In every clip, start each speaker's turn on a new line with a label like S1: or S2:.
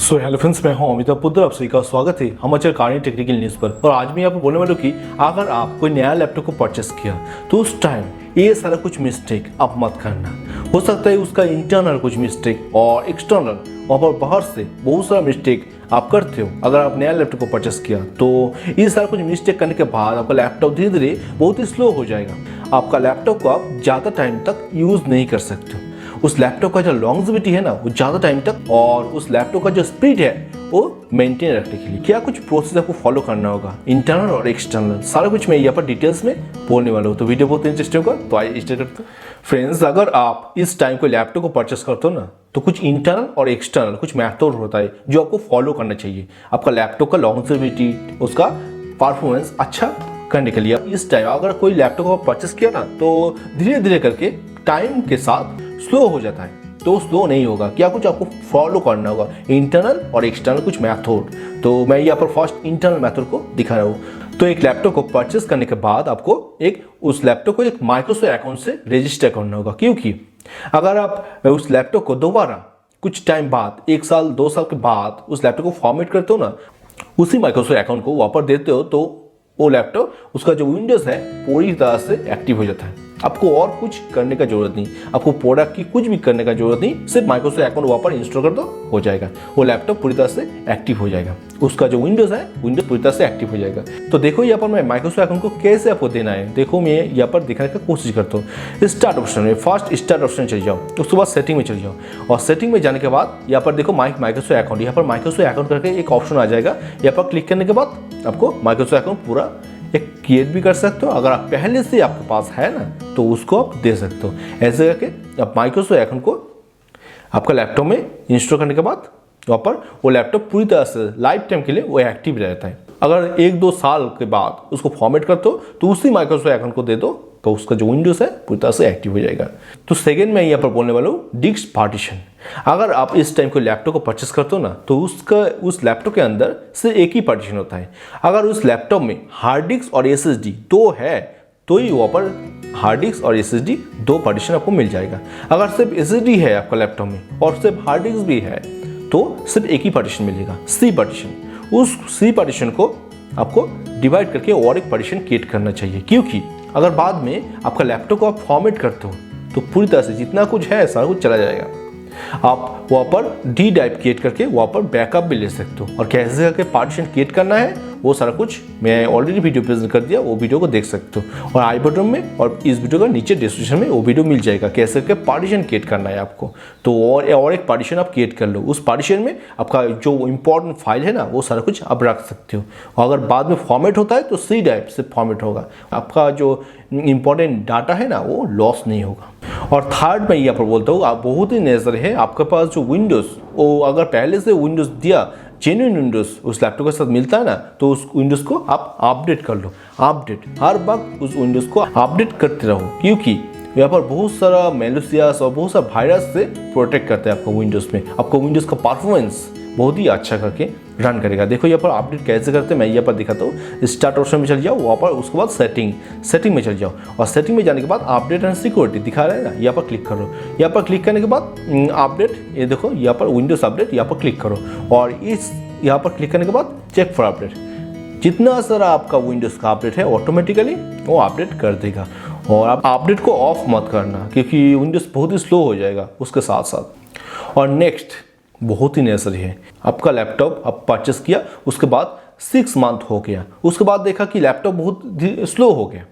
S1: So hello friends, मैं हूं अमिताभ पुत्र। आप सभी का स्वागत है हमारे कहानी टेक्निकल न्यूज़ पर। और आज मैं यहाँ पर बोलने वाला हूँ कि अगर आप कोई नया लैपटॉप को परचेस किया तो उस टाइम ये सारा कुछ मिस्टेक आप मत करना। हो सकता है उसका इंटरनल कुछ मिस्टेक और एक्सटर्नल वहाँ पर बाहर से बहुत सारा मिस्टेक आप करते हो। अगर आप नया लैपटॉप को परचेस किया तो ये सारा कुछ मिस्टेक करने के बाद आपका लैपटॉप धीरे धीरे बहुत ही स्लो हो जाएगा। आपका लैपटॉप को आप ज़्यादा टाइम तक यूज़ नहीं कर सकते हो। उस लैपटॉप का जो लॉन्जेविटी है ना वो ज़्यादा टाइम तक, और उस लैपटॉप का जो स्पीड है वो मेंटेन रखने के लिए क्या कुछ प्रोसेस आपको फॉलो करना होगा, इंटरनल और एक्सटर्नल, सारा कुछ मैं यहाँ पर डिटेल्स में बोलने वाला हूँ। तो वीडियो बहुत इंटरेस्टिंग होगा, तो आइए स्टार्ट करते हैं। फ्रेंड्स, अगर आप इस टाइम को लैपटॉप को परचेस करते हो ना तो कुछ इंटरनल और एक्सटर्नल कुछ मेथड होता है जो आपको फॉलो करना चाहिए आपका लैपटॉप का लॉन्जेविटी, उसका परफॉर्मेंस अच्छा करने के लिए। इस टाइम अगर कोई लैपटॉप को परचेस किया ना तो धीरे धीरे करके टाइम के साथ स्लो हो जाता है, तो स्लो नहीं होगा। क्या कुछ आपको फॉलो करना होगा, इंटरनल और एक्सटर्नल कुछ मेथड। तो मैं यहाँ पर फर्स्ट इंटरनल मेथड को दिखा रहा हूँ। तो एक लैपटॉप को परचेस करने के बाद आपको उस लैपटॉप को एक माइक्रोसॉफ्ट अकाउंट से रजिस्टर करना होगा, क्योंकि अगर आप उस लैपटॉप को दोबारा कुछ टाइम बाद, 1 साल 2 साल के बाद उस लैपटॉप को फॉर्मेट करते हो ना, उसी माइक्रोसॉफ्ट अकाउंट को वापस देते हो, तो वो लैपटॉप उसका जो विंडोज है पूरी तरह से एक्टिव हो जाता है। आपको और कुछ करने का जरूरत नहीं, आपको प्रोडक्ट की कुछ भी करने का जरूरत नहीं, सिर्फ माइक्रोसॉफ्ट अकाउंट वापस इंस्टॉल कर दो, हो जाएगा। वो लैपटॉप पूरी तरह से एक्टिव हो जाएगा, उसका जो विंडोज है विंडोज पूरी तरह से एक्टिव हो जाएगा। तो देखो यहाँ पर मैं माइक्रोसॉफ्ट अकाउंट को कैसे आपको देना है, देखो मैं यहाँ पर दिखाने का कोशिश करता हूँ। स्टार्ट ऑप्शन में फर्स्ट स्टार्ट ऑप्शन चले जाओ, उसके बाद सेटिंग में चले जाओ, और सेटिंग में जाने के बाद यहाँ पर देखो माइक्रोसॉफ्ट अकाउंट, यहाँ पर माइक्रोसॉफ्ट अकाउंट करके एक ऑप्शन आ जाएगा। यहाँ पर क्लिक करने के बाद आपको माइक्रोसॉफ्ट अकाउंट पूरा एक क्रिएट भी कर सकते हो। अगर आप पहले से आपके पास है ना तो उसको आप दे सकते हो। ऐसे करके आप माइक्रोसॉफ्ट अकाउंट को आपका लैपटॉप में इंस्टॉल करने के बाद वहाँ पर वो लैपटॉप पूरी तरह से लाइफ टाइम के लिए वो एक्टिव रहता है। अगर 1-2 साल के बाद उसको फॉर्मेट करते हो तो उसी माइक्रोसॉफ्ट अकाउंट को दे दो, तो उसका जो विंडोज है पूरी तरह से एक्टिव हो जाएगा। तो सेकेंड मैं यहाँ पर बोलने वाला हूँ डिस्क पार्टीशन। अगर आप इस टाइम को लैपटॉप को परचेस करते हो ना तो उस लैपटॉप के अंदर सिर्फ एक ही पार्टीशन होता है। अगर उस लैपटॉप में हार्ड डिस्क और SSD दो है तो ही वहाँ पर हार्ड डिस्क और SSD 2 पार्टीशन आपको मिल जाएगा। अगर सिर्फ SSD है आपका लैपटॉप में और सिर्फ हार्ड डिस्क भी है तो सिर्फ एक ही पार्टीशन मिलेगा, C पार्टीशन। उस C पार्टीशन को आपको डिवाइड करके और एक पार्टीशन क्रिएट करना चाहिए, क्योंकि अगर बाद में आपका लैपटॉप को आप फॉर्मेट करते हो तो पूरी तरह से जितना कुछ है सारा कुछ चला जाएगा। आप वहाँ पर डी ड्राइव क्रिएट करके वहाँ पर बैकअप भी ले सकते हो, और कैसे करके पार्टीशन क्रिएट करना है वो सारा कुछ मैं ऑलरेडी वीडियो प्रेजेंट कर दिया, वो वीडियो को देख सकते हो। और आई बटन में और इस वीडियो का नीचे डिस्क्रिप्शन में वो वीडियो मिल जाएगा कैसे करके पार्टीशन क्रिएट करना है आपको। तो और एक पार्टीशन आप क्रिएट कर लो, उस पार्टीशन में आपका जो इंपॉर्टेंट फाइल है ना वो सारा कुछ आप रख सकते हो। और अगर बाद में फॉर्मेट होता है तो C ड्राइव से फॉर्मेट होगा, आपका जो इंपॉर्टेंट डाटा है ना वो लॉस नहीं होगा। और थर्ड मैं यहाँ पर बोलता हूँ, आप बहुत ही नेचर है आपके पास जो विंडोज़, वो अगर पहले से विंडोज़ दिया, जेन्युइन विंडोज़ उस लैपटॉप के साथ मिलता है ना, तो उस विंडोज़ को आप अपडेट कर लो। अपडेट हर वक्त उस विंडोज़ को अपडेट करते रहो, क्योंकि यहाँ पर बहुत सारा मैलिशियस और बहुत सारा वायरस से प्रोटेक्ट करता है आपको विंडोज़ में। आपको विंडोज़ का परफॉर्मेंस बहुत ही अच्छा करके रन करेगा। देखो यहाँ पर अपडेट कैसे करते हैं मैं यहाँ पर दिखाता हूँ। स्टार्ट ऑप्शन में चल जाओ, वहाँ पर उसके बाद सेटिंग में चल जाओ, और सेटिंग में जाने के बाद अपडेट एंड सिक्योरिटी दिखा रहा है ना, यहाँ पर क्लिक करो। यहाँ पर क्लिक करने के बाद अपडेट, ये देखो यहाँ पर विंडोज़ अपडेट, यहाँ पर क्लिक करो, और यहाँ पर क्लिक करने के बाद चेक फॉर अपडेट। जितना सारा आपका विंडोज़ का अपडेट है ऑटोमेटिकली वो अपडेट कर देगा। और आप अपडेट को ऑफ मत करना, क्योंकि विंडोज़ बहुत ही स्लो हो जाएगा उसके साथ साथ। और नेक्स्ट बहुत ही नेसेसरी है, आपका लैपटॉप आप परचेस किया, उसके बाद 6 मंथ हो गया, उसके बाद देखा कि लैपटॉप बहुत स्लो हो गया,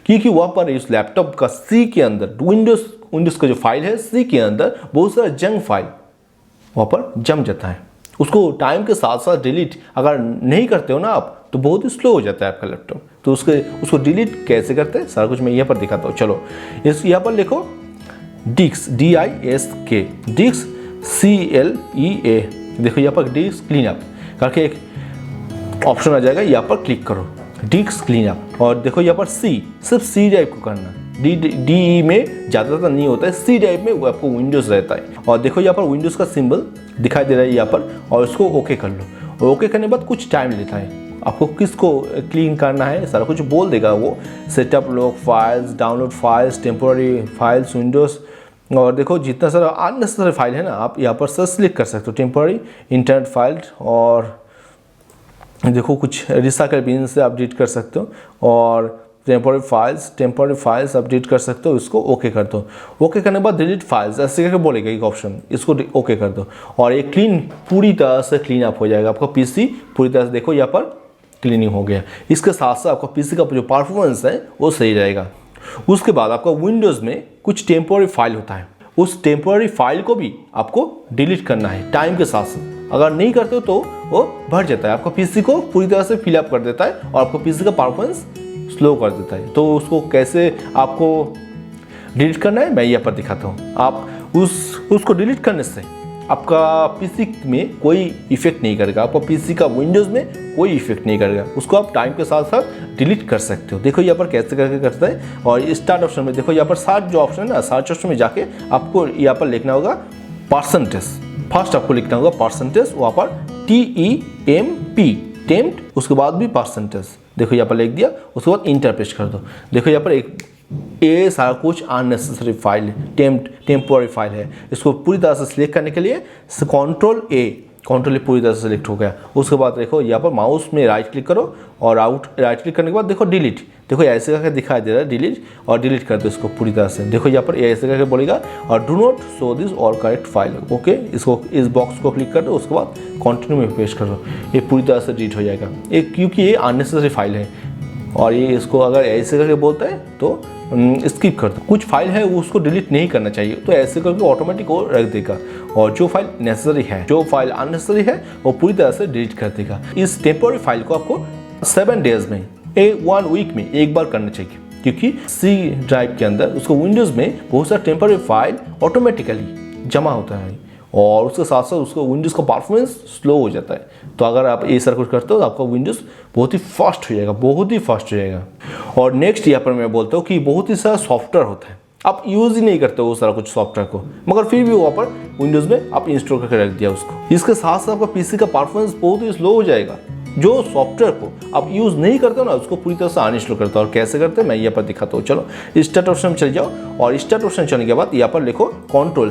S1: क्योंकि वहाँ पर इस लैपटॉप का C के अंदर विंडोज़ का जो फाइल है C के अंदर बहुत सारा जंक फाइल वहाँ पर जम जाता है। उसको टाइम के साथ साथ डिलीट अगर नहीं करते हो ना आप तो बहुत ही स्लो हो जाता है आपका लैपटॉप। तो उसको डिलीट कैसे करते हैं सारा कुछ मैं यहाँ पर दिखाता हूँ। चलो यहाँ पर लिखो डिस्क, DISK, डिस्क CLEA। देखो यहाँ पर डिस्क क्लीनअप करके एक ऑप्शन आ जाएगा, यहाँ पर क्लिक करो डिस्क क्लीनअप। और देखो यहाँ पर सिर्फ C ड्राइव को करना, DE में ज़्यादातर नहीं होता है, C ड्राइव में वो आपको विंडोज़ रहता है। और देखो यहाँ पर विंडोज़ का सिंबल दिखाई दे रहा है यहाँ पर, और उसको ओके कर लो। और ओके करने के बाद कुछ टाइम लेता है, आपको किसको क्लीन करना है सारा कुछ बोल देगा वो। Setup log files, download files, temporary files, Windows और देखो जितना सारा अननेसेसरी फाइल है ना, आप यहाँ पर से सिलेक्ट कर सकते हो, टेम्पररी इंटरनेट फाइल, और देखो कुछ रिसाइकल बिन से आप डिलीट कर सकते हो, और टेम्पररी फाइल्स आप डिलीट कर सकते हो, इसको ओके कर दो। ओके करने के बाद डिलीट फाइल्स ऐसे करके बोलेगा एक ऑप्शन, इसको ओके कर दो, और ये पूरी तरह से क्लीन अप हो जाएगा। आपका पीसी पूरी तरह से देखो यहाँ पर क्लीनिंग हो गया। इसके साथ साथ आपका पीसी का जो परफॉर्मेंस है वो सही रहेगा। उसके बाद आपका विंडोज़ में कुछ टेम्पररी फाइल होता है, उस टेम्पररी फाइल को भी आपको डिलीट करना है टाइम के साथ साथ। अगर नहीं करते हो तो वो भर जाता है, आपका पीसी को पूरी तरह से फिलअप कर देता है और आपका पीसी का परफॉर्मेंस स्लो कर देता है। तो उसको कैसे आपको डिलीट करना है मैं यहाँ पर दिखाता हूँ। आप उसको डिलीट करने से आपका पीसी में कोई इफेक्ट नहीं करेगा, आपका पीसी का विंडोज़ में कोई इफेक्ट नहीं करेगा। उसको आप टाइम के साथ साथ डिलीट कर सकते हो। देखो यहाँ पर कैसे करके करता है। और स्टार्ट ऑप्शन में देखो यहाँ पर सर्च जो ऑप्शन है ना, सर्च ऑप्शन में जाके आपको यहाँ पर लिखना होगा परसेंटेज। फर्स्ट आपको लिखना होगा परसेंटेज, वहाँ पर TEMP टेम्प्ट, उसके बाद भी परसेंटेज देखो यहाँ पर लिख दिया। उसके बाद इंटर प्रेस कर दो। देखो यहाँ पर ये सारा कुछ अननेसेसरी फाइल है, टेम्पोररी फाइल है। इसको पूरी तरह से सिलेक्ट करने के लिए कंट्रोल ए पूरी तरह से सिलेक्ट हो गया। उसके बाद देखो यहाँ पर माउस में राइट क्लिक करो, और राइट क्लिक करने के बाद देखो डिलीट, देखो ऐसे करके दिखाई दे रहा है डिलीट, और डिलीट कर दो इसको पूरी तरह से। देखो यहाँ पर ऐसे करके बोलेगा, और डू नॉट शो दिस और करेक्ट फाइल, ओके। इसको इस बॉक्स को क्लिक कर दो, उसके बाद कंटिन्यू में पेस्ट कर दो, ये पूरी तरह से डिलीट हो जाएगा। क्योंकि ये अननेसेसरी फाइल है, और ये इसको अगर ऐसे करके बोलता है तो स्किप कर दो। कुछ फाइल है उसको डिलीट नहीं करना चाहिए, तो ऐसे करके ऑटोमेटिक वो रख देगा, और जो फाइल नेसेसरी है, जो फाइल अननेसेसरी है वो पूरी तरह से डिलीट कर देगा। इस टेम्पोररी फाइल को आपको 7 डेज में 1 वीक में एक बार करना चाहिए, क्योंकि सी ड्राइव के अंदर उसको विंडोज़ में बहुत सारा टेम्पोररी फाइल ऑटोमेटिकली जमा होता है, और उसके साथ साथ उसको विंडोज़ का परफॉर्मेंस स्लो हो जाता है। तो अगर आप ये सारा कुछ करते हो तो आपका विंडोज़ बहुत ही फास्ट हो जाएगा, बहुत ही फास्ट हो जाएगा। और नेक्स्ट यहाँ पर मैं बोलता हूँ कि बहुत ही सारा सॉफ्टवेयर होता है, आप यूज़ ही नहीं करते हो वो सारा कुछ सॉफ्टवेयर को, मगर फिर भी वहाँ पर विंडोज़ में आप इंस्टॉल करके रख दिया उसको। इसके साथ साथ आपका पीसी का परफॉर्मेंस बहुत ही स्लो हो जाएगा। जो सॉफ्टवेयर को आप यूज़ नहीं करते हो ना, उसको पूरी तरह से अनइंस्टॉल करते हो। और कैसे करते हैं मैं यहाँ पर दिखाता हूँ। चलो स्टार्ट ऑप्शन में चले जाओ, और स्टार्ट ऑप्शन चलने के बाद यहाँ पर लिखो कंट्रोल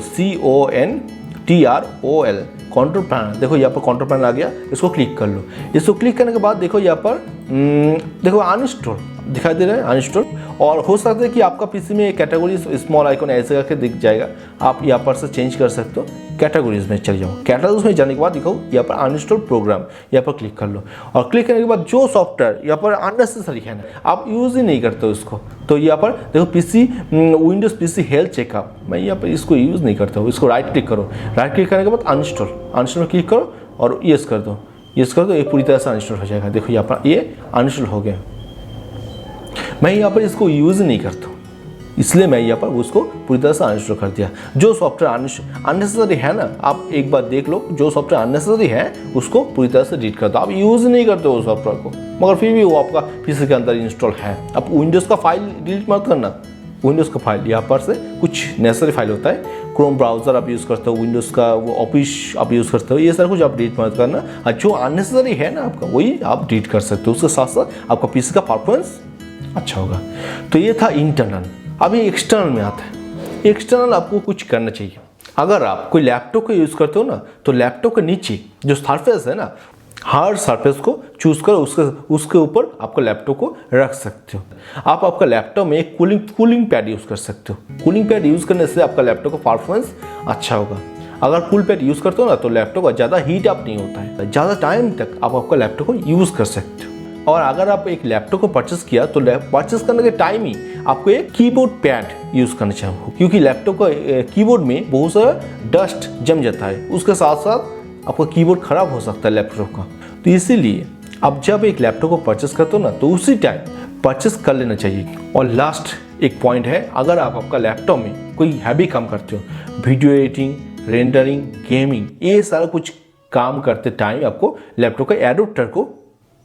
S1: CONTROL कंट्रोल पैनल। देखो यहाँ पर कंट्रोल पैनल आ गया, इसको क्लिक कर लो। इसको क्लिक करने के बाद देखो यहाँ पर देखो अनइंस्टॉल दिखाई दे रहा है, अनइंस्टॉल। और हो सकता है कि आपका पीसी में कैटेगरी स्मॉल आइकन ऐसे करके दिख जाएगा, आप यहाँ पर से चेंज कर सकते हो। कैटेगरीज में चले जाओ, कैटेगरीज में जाने के बाद देखो यहाँ पर अनइंस्टॉल प्रोग्राम, यहाँ पर क्लिक कर लो। और क्लिक करने के बाद जो सॉफ्टवेयर यहाँ पर अननेसेसरी है ना, आप यूज़ ही नहीं करते हो उसको, तो यहाँ पर देखो PC Windows PC health checkup, मैं यहाँ पर इसको यूज़ नहीं करता हूँ। इसको राइट क्लिक करो, राइट क्लिक करने के बाद अनइंस्टॉल क्लिक करो और येस कर दो, ये पूरी तरह से अनइंस्टॉल हो जाएगा। देखो यहाँ पर ये अनइंस्टॉल हो गया। मैं यहाँ पर इसको यूज़ नहीं करता हूँ, इसलिए मैं यहाँ पर उसको पूरी तरह से अनइंस्टॉल कर दिया। जो सॉफ्टवेयर अननेसेसरी है ना, आप एक बार देख लो, जो सॉफ्टवेयर अननेसेसरी है उसको पूरी तरह से डिलीट कर दो। आप यूज़ नहीं करते हो उस सॉफ्टवेयर को, मगर फिर भी वो आपका पीसी के अंदर इंस्टॉल है। आप विंडोज़ का फाइल डिलीट मत करना, विंडोज़ का फाइल यहाँ पर से कुछ नेसेसरी फाइल होता है, क्रोम ब्राउज़र आप यूज़ करते हो, विंडोज़ का वो ऑफिस आप यूज़ करते हो, ये सारा कुछ आप डिलीट मत करना। और जो अननेसेसरी है ना आपका, वही आप डिलीट कर सकते हो। उसके साथ साथ आपका पीसी का परफॉर्मेंस अच्छा होगा। तो ये था इंटरनल। अभी एक्सटर्नल में आता है। एक्सटर्नल आपको कुछ करना चाहिए। अगर आप कोई लैपटॉप को यूज़ करते हो ना, तो लैपटॉप के नीचे जो सरफेस है ना, हर सरफेस को चूज़ कर उसके ऊपर आपका लैपटॉप को रख सकते हो। आप आपका लैपटॉप में एक कूलिंग पैड यूज़ कर सकते हो। कूलिंग पैड यूज़ करने से आपका लैपटॉप का परफॉर्मेंस अच्छा होगा। अगर कूल पैड यूज़ करते हो ना, तो लैपटॉप का ज़्यादा हीट अप नहीं होता है, ज़्यादा टाइम तक आप आपका लैपटॉप को यूज़ कर सकते हो। और अगर आप एक लैपटॉप को परचेस किया तो परचेस करने के टाइम ही आपको एक कीबोर्ड पैड यूज़ करना चाहिए, क्योंकि लैपटॉप का कीबोर्ड में बहुत सारा डस्ट जम जाता है, उसके साथ साथ आपका कीबोर्ड खराब हो सकता है लैपटॉप का। तो इसीलिए आप जब एक लैपटॉप को परचेस करते हो ना, तो उसी टाइम परचेस कर लेना चाहिए। और लास्ट एक पॉइंट है, अगर आप आपका लैपटॉप में कोई हैवी काम करते हो, वीडियो एडिटिंग, रेंडरिंग, गेमिंग, ये सारा कुछ काम करते टाइम आपको लैपटॉप का एडाप्टर को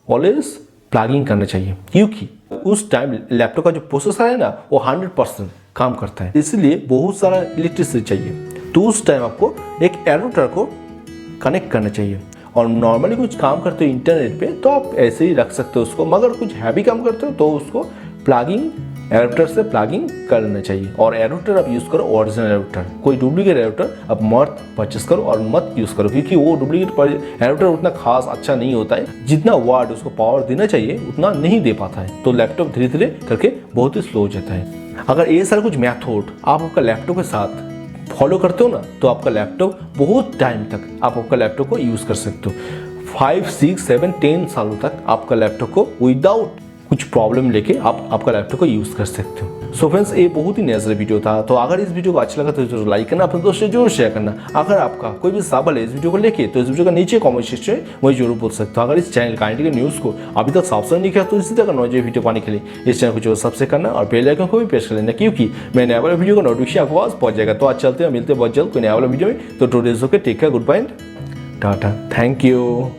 S1: ऑलवेज प्लगिंग करना चाहिए, क्योंकि उस टाइम लैपटॉप का जो प्रोसेसर है ना, वो 100% काम करता है, इसलिए बहुत सारा इलेक्ट्रिसिटी चाहिए। तो उस टाइम आपको एक एडाप्टर को कनेक्ट करना चाहिए। और नॉर्मली कुछ काम करते हो इंटरनेट पे, तो आप ऐसे ही रख सकते हो उसको, मगर कुछ हैवी काम करते हो तो उसको प्लगिंग एडाप्टर से प्लगिंग कर लेना चाहिए। और एडाप्टर आप यूज़ करो ओरिजिनल एडाप्टर, कोई डुप्लीकेट एडाप्टर आप मत परचेस करो और मत यूज़ करो, क्योंकि वो डुप्लीकेट एडाप्टर उतना खास अच्छा नहीं होता है। जितना वाट उसको पावर देना चाहिए उतना नहीं दे पाता है, तो लैपटॉप धीरे धीरे करके बहुत ही स्लो हो जाता है। अगर ये सारा कुछ मेथड आप आपका लैपटॉप के साथ फॉलो करते हो ना, तो आपका लैपटॉप बहुत टाइम तक आप आपका लैपटॉप को यूज़ कर सकते हो। 5, 6, 7, 10 सालों तक आपका लैपटॉप को विदाउट कुछ प्रॉब्लम लेके आप आपका लैपटॉप को यूज़ कर सकते हो। सो फ्रेंड्स, ये बहुत ही नेचुरल वीडियो था। तो अगर इस वीडियो को अच्छा लगा तो जरूर लाइक करना, अपने दोस्तों से जरूर शेयर करना। अगर आपका कोई भी सवाल है इस वीडियो को लेके तो इस वीडियो का नीचे कमेंट सेक्शन में मुझे जरूर पूछ सकते हो। अगर इस चैनल काइंड न्यूज़ को अभी तक सब्सक्राइब नहीं किया तो इसी तरह नए वीडियो पाने के लिए इस चैनल को जरूर सब्सक्राइब करना और बेल आइकन को भी प्रेस कर लेना, क्योंकि मैं नया वाला वीडियो का नोटिफिकेशन आपको पास पहुंच जाएगा। तो आज चलते हैं, मिलते हैं बहुत जल्द कोई नया वाला वीडियो में। तो today is okay, take care, good bye, टाटा, थैंक यू।